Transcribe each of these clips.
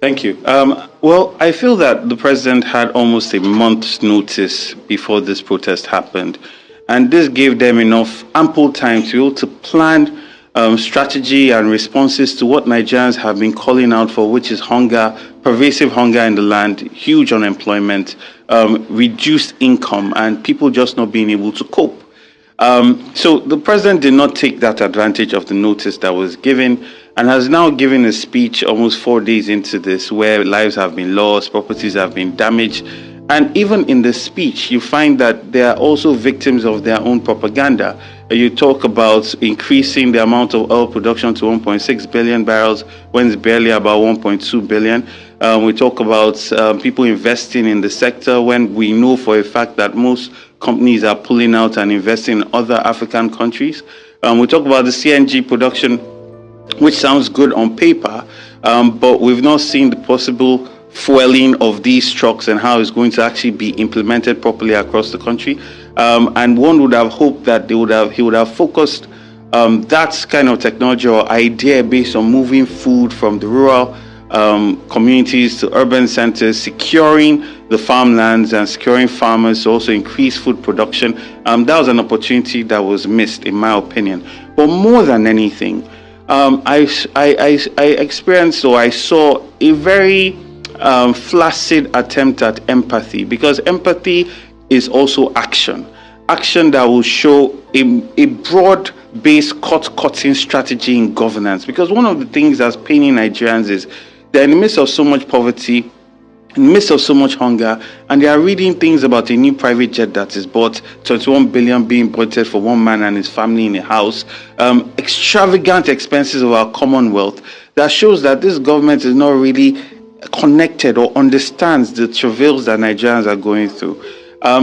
Thank you. Well, I feel that the president had almost a month's notice before this protest happened, and this gave them enough ample time to be able to plan strategy and responses to what Nigerians have been calling out for, which is hunger, pervasive hunger in the land, huge unemployment, reduced income, and people just not being able to cope. So the president did not take that advantage of the notice that was given and has now given a speech almost 4 days into this where lives have been lost, properties have been damaged. And even in the speech, you find that they are also victims of their own propaganda. You talk about increasing the amount of oil production to 1.6 billion barrels when it's barely about 1.2 billion. We talk about people investing in the sector when we know for a fact that most companies are pulling out and investing in other African countries. We talk about the CNG production, which sounds good on paper, but we've not seen the possible fueling of these trucks and how it's going to actually be implemented properly across the country. And one would have hoped that he would have focused that kind of technology or idea based on moving food from the rural communities to urban centers, securing the farmlands and securing farmers to also increase food production. That was an opportunity that was missed, in my opinion. But more than anything, I experienced or I saw a very flaccid attempt at empathy, because empathy is also action that will show a broad-based cut-cutting strategy in governance. Because one of the things that's paining Nigerians is they're in the midst of so much poverty, in the midst of so much hunger, and they are reading things about a new private jet that is bought, 21 billion being budgeted for one man and his family in a house, extravagant expenses of our commonwealth. That shows that this government is not really connected or understands the travails that Nigerians are going through.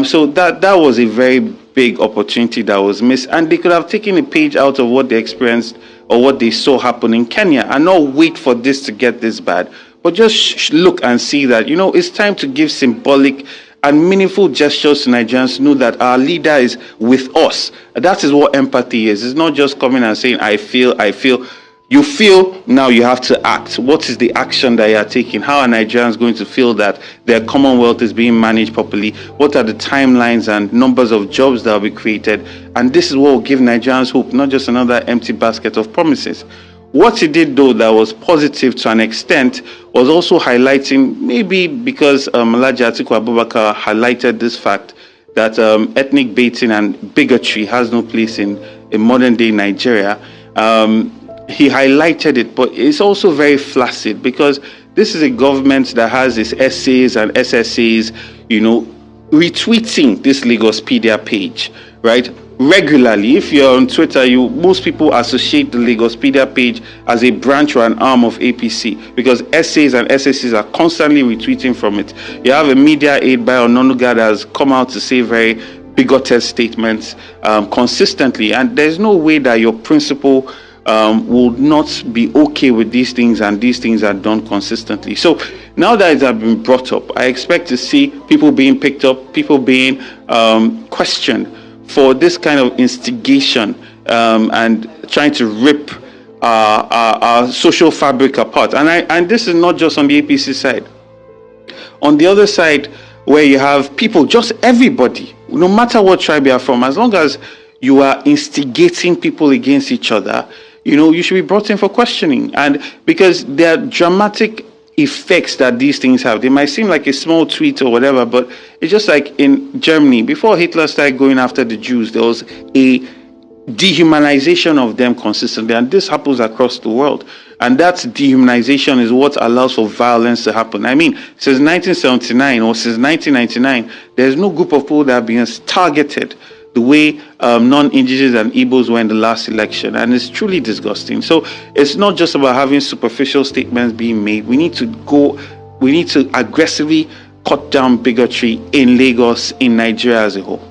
So that was a very big opportunity that was missed, and they could have taken a page out of what they experienced or what they saw happen in Kenya and not wait for this to get this bad, but just look and see that, it's time to give symbolic and meaningful gestures to Nigerians to know that our leader is with us. That is what empathy is. It's not just coming and saying, I feel. You feel, now you have to act. What is the action that you are taking? How are Nigerians going to feel that their commonwealth is being managed properly? What are the timelines and numbers of jobs that will be created? And this is what will give Nigerians hope, not just another empty basket of promises. What he did, though, that was positive to an extent was also highlighting, maybe because Alhaji Atiku Abubakar highlighted this fact that ethnic baiting and bigotry has no place in modern-day Nigeria. He highlighted it, but it's also very flaccid because this is a government that has its essays and SSAs, retweeting this Lagospedia page, right? Regularly. If you're on Twitter, most people associate the Lagospedia page as a branch or an arm of APC because essays and SSAs are constantly retweeting from it. You have a media aide by Ononuga that has come out to say very bigoted statements consistently, and there's no way that your principal will not be okay with these things, and these things are done consistently. So now that it has been brought up, I expect to see people being picked up, people being questioned for this kind of instigation and trying to rip our social fabric apart. And this is not just on the APC side. On the other side, where you have people, just everybody, no matter what tribe you are from, as long as you are instigating people against each other, you should be brought in for questioning. And because there are dramatic effects that these things have. They might seem like a small tweet or whatever, but it's just like in Germany, before Hitler started going after the Jews, there was a dehumanization of them consistently. And this happens across the world. And that dehumanization is what allows for violence to happen. I mean, since 1979 or since 1999, there's no group of people that have been targeted the way non-Indigenous and Igbos were in the last election. And it's truly disgusting. So it's not just about having superficial statements being made. We need to aggressively cut down bigotry in Lagos, in Nigeria as a whole.